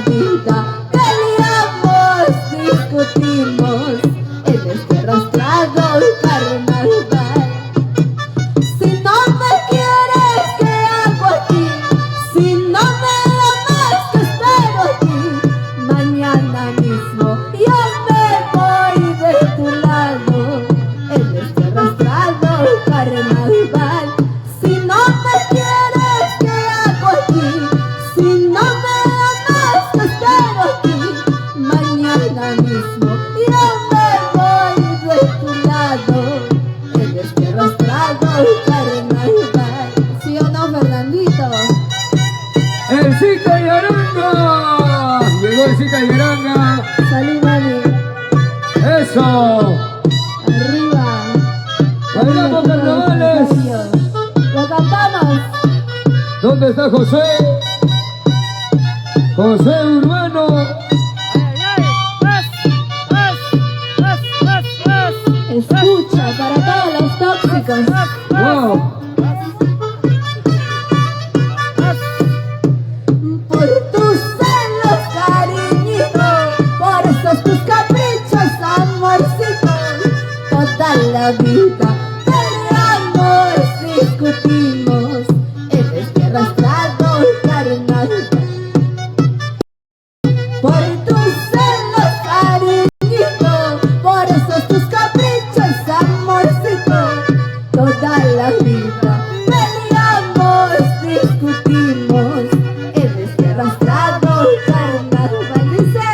vida. Peleamos, discutimos en este arrastrado carnaval. Si no me quieres, ¿qué hago aquí? Si no me amas, ¿qué espero aquí? Mañana mismo yo me voy de tu lado en este arrastrado carnaval. Si no me quieres, ¿qué hago aquí? Si no me amas, ¿qué espero aquí? Mañana mismo yo me voy de tu lado en este arrastrado carnaval. ¿Sí o no, Fernandito? ¡El Zika y Aranga! Llegó el Zika y Aranga. Salud, mami. ¡Eso! Arriba. ¡Bailamos carnavales! ¡Lo cantamos! ¿Dónde está José? José Urbano. Escucha para todos los tóxicos. ¡Wow! Por tus celos, cariñito, por esos tus caprichos, amorcito, toda la vida peleamos, discutimos en este arrastrado carnaval. Por tus celos, cariñito, por esos tus caprichos, amorcito, toda la vida peleamos, discutimos en este arrastrado carnaval. Dice,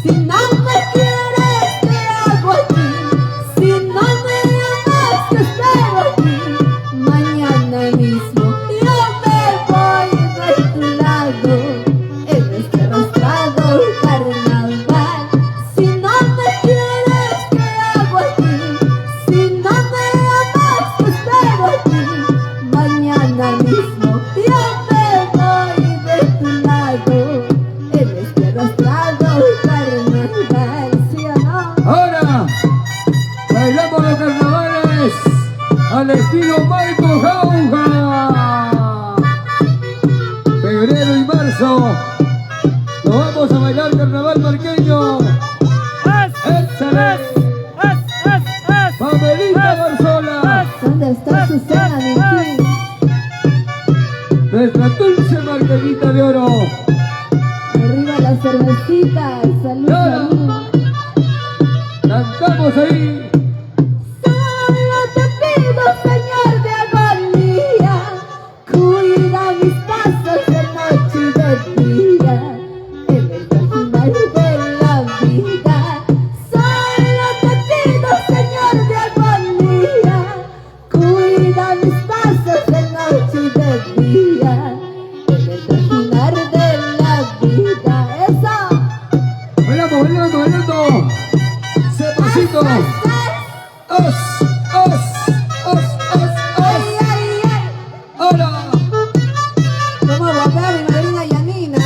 si no me quieres, ¿qué hago aquí? Si no me amas, ¿qué espero aquí? Mañana mismo yo me voy de tu lado en este arrastrado carnaval. Si no me quieres, ¿qué hago aquí? Si no me amas, ¿qué espero aquí? Mañana mismo yo me voy de tu lado en este arrastrado carnaval. ¿Sí o no? Ahora, bailamos los carnavales al estilo Michael Jauja. Febrero y marzo, lo vamos a bailar carnaval marqueño. ¡Échale! ¡Pamelita Barzola! ¿Dónde está Susana, mi king? Nuestra dulce margarita de oro. Arriba la cervecita, salud, salud. Cantamos ahí. Solo te pido, Señor de agonía, cuida mis pasos de noche y de día, en el final de la vida. Solo te pido, Señor de agonía, cuida mis pasos de noche y de día, en el final de la vida. ¡Eso! Bailamos, bailando, bailando. ¡Se pasito! ¡Os! ¡Ay, ay, ay! ¡Ahora! Vamos a guardar mi madrina Yanina,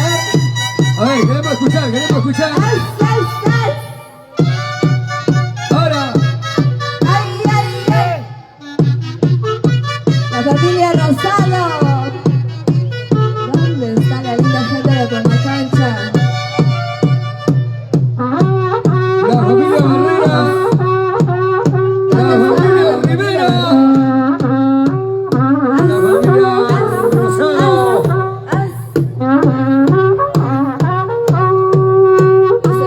A ver, queremos escuchar, queremos escuchar. ¡Ay, ay, ay! ¡Ahora! ¡Ay, ay, ay! La familia Rosado. ¿Dónde está la linda gente de Comacancha? La familia Barrera. La familia Rivera. La familia Rosado. Se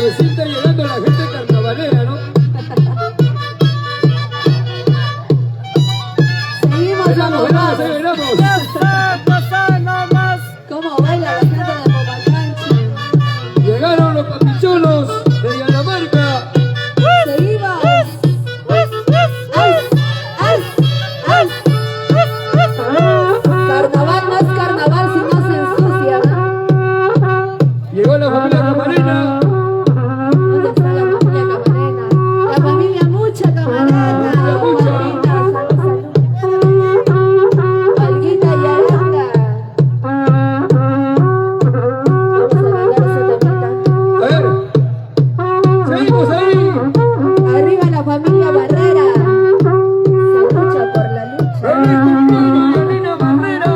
Recién está llegando la gente carnavalera, ¿no? Seguimos, Veramos, vamos, veramos, vamos. veramos. ¿Cómo baila la gente de Popacancha? Llegaron los papicholos de Yanamarca. Seguimos. Carnaval no es carnaval si no se ensucia. Llegó la familia Camarena. ¿Dónde está la familia Camarena? La familia mucha Camarena. Mucha. Olguita y Aranda. Vamos a bailar ese temita. A ver. Seguimos ahí. Arriba la familia Barrera. Se lucha por la lucha. Yanina Barrera.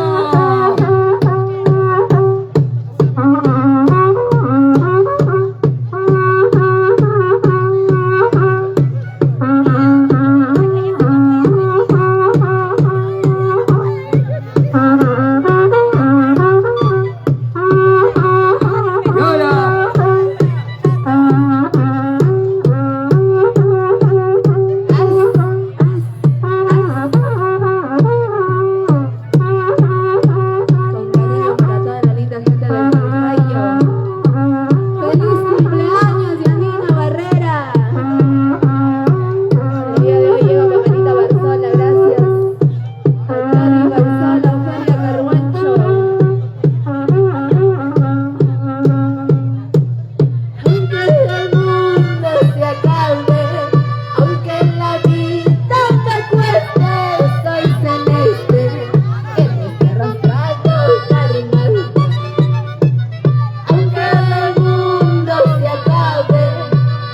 Y ahora, Con cariño para toda la linda gente del Putumayo. ¡Feliz cumpleaños, Yanina Barrera! El día de hoy llega mi abuelita Barzola, gracias. A Tony Barzola, Ofelia Carguancho. Aunque el mundo se acabe, aunque la vida me cueste, soy celeste en este arrastrado carnaval. Aunque el mundo se acabe,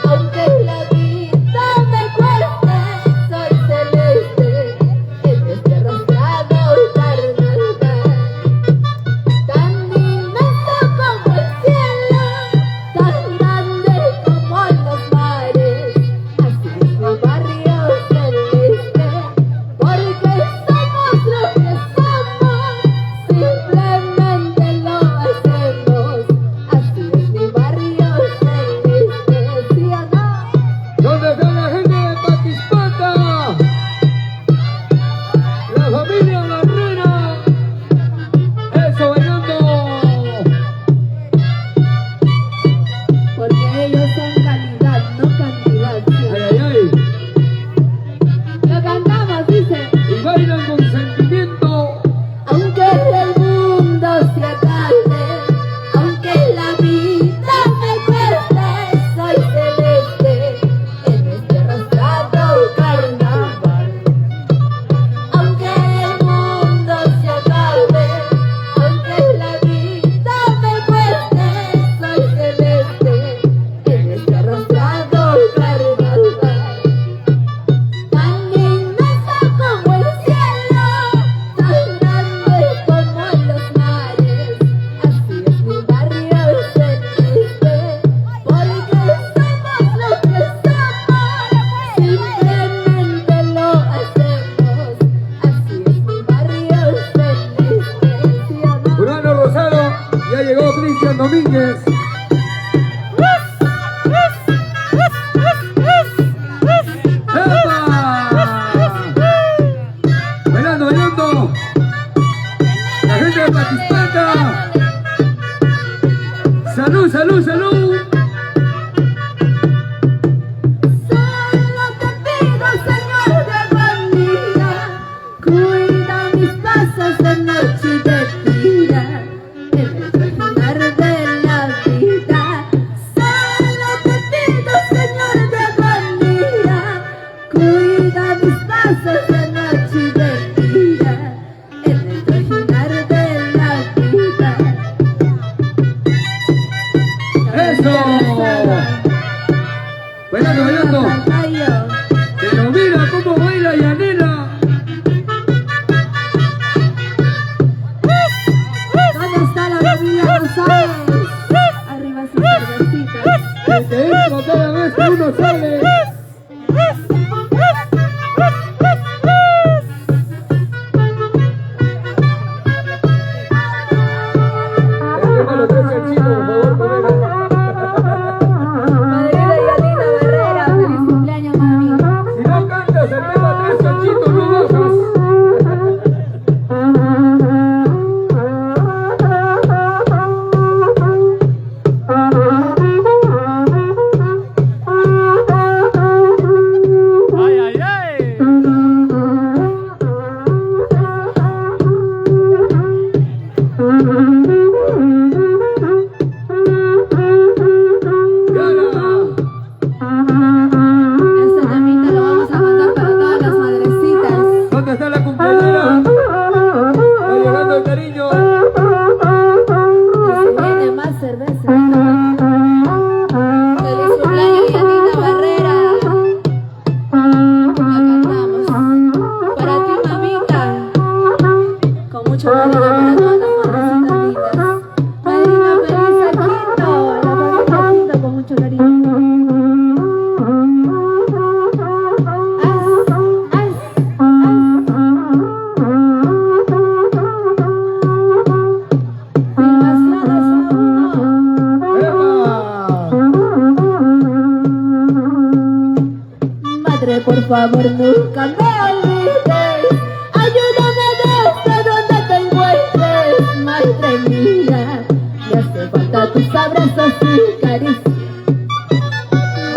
aunque la vida me cueste, soy celeste en este arrastrado carnaval. Tan inmenso como el cielo, tan grande como los mares, así es mi barrio celeste, porque somos lo que somos, simplemente lo hacemos, así es mi barrio celeste, ¿sí o no? ¿dónde está la gente de Patispata? La familia Barrera. Eso, bailando. Porque ellos son calidad, no cantidad, ¿sí o Ay, no? ay, ay. Lo cantamos, dice. Y bailan con sentimiento. Aunque el mundo se acabe, aunque la vida me cueste, soy celeste en este arrastrado carnaval. Aunque el mundo se acabe, aunque la vida me cueste, soy celeste en este arrastrado carnaval. Tan inmenso como el cielo, tan grande como los mares, así es mi barrio celeste, porque somos lo que somos, simplemente lo hacemos, así es mi barrio celeste, ¿sí o no? Urano Rosado. Ya llegó Cristian Domínguez. ¡Epa! Bailando, bailando. La gente de Patispata. Salud, salud, salud. Solo te pido, Señor de bandida, cuida mis pasos de noche y de día, en el caminar de la vida. por favor nunca me olvides. Ayúdame desde donde te encuentres, madre mía. Me hace falta tus abrazos y caricias.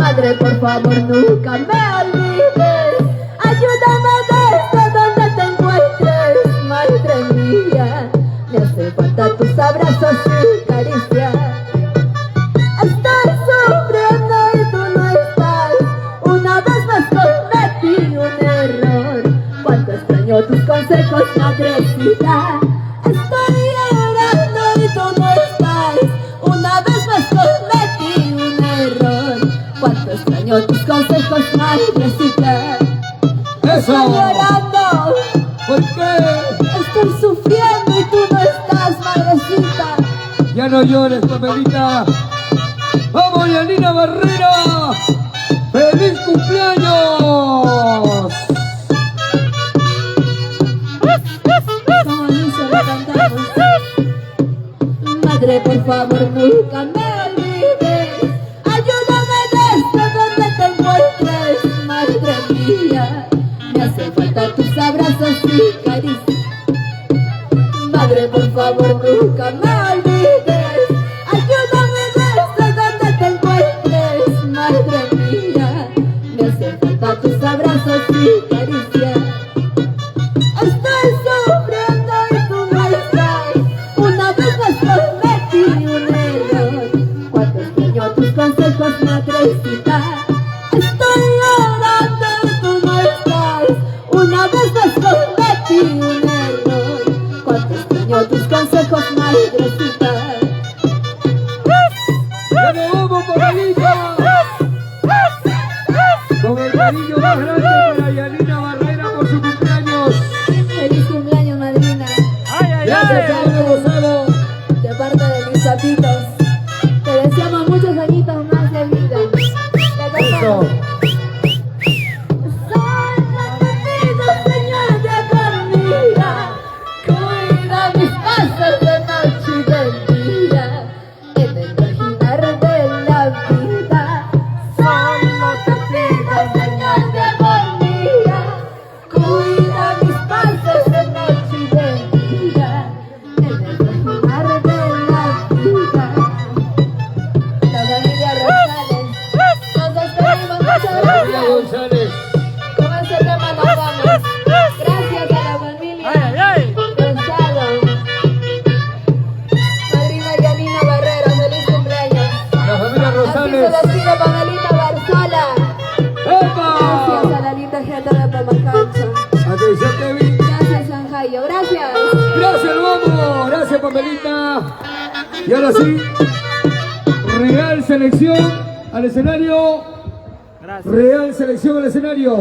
Madre, por favor nunca me olvides. Ayúdame desde donde te encuentres, madre mía. Me hace falta tus abrazos y caricias. Estoy sufriendo y tú no estás. Una vez más cometí un error. Cuánto extraño tus consejos, madrecita. Estoy llorando y tú no estás. Una vez más cometí un error. Cuánto extraño tus consejos, madrecita. ¡Eso! Estoy llorando. ¿Por qué? Estoy sufriendo y tú no estás, madrecita. Ya no llores, Pamelita. ¡Vamos, Yanina Barrera! ¡Feliz cumpleaños! Como dice, lo cantamos. Madre, por favor, nunca me olvides. Ayúdame desde donde te encuentres, madre mía. Me hace falta tus abrazos y caricias. Madre, por favor, nunca me olvides. Ayúdame desde donde te encuentres, madre mía. Me hace falta tus abrazos y caricias. Estoy sufriendo y tú no estás. Una vez más cometí un error. Cuánto extraño tus consejos, madrecita. Estoy llorando y tú no estás. Una vez más cometí un error. Cuánto extraño tus consejos, madrecita. ¡Ya nos vamos, Pamelita! Con el cariño más grande para Yanina Barrera por su cumpleaños. Feliz cumpleaños, madrina. Gracias, Pablo Rosado. De parte de mis papitos, te deseamos muchos añitos más de vida. Te Eso. cantamos. Solo te pido, Señor, de conmigo. Cuida mis pasos de noche y de día. En el imaginar de la vida. Solo te pido, Señor, de conmigo. Cuida mis pasos de noche y de día. En el imaginar de la vida. La familia Rosales. Nos despedimos, muchas María gracias. González. Con este tema nos vamos. Gracias a la familia Gonzalo. Madrina Yanina Barrera, feliz cumpleaños. La familia Así se Rosales. despide Pamelita Barzola. ¡Epa! Gracias a la linda gente de Pamacancha. Atención, Kevin. Gracias, Sanjayo. Gracias. Gracias, vamos. Gracias, Pamelita. Y ahora sí, Real Selección al escenario. Real Selección al escenario.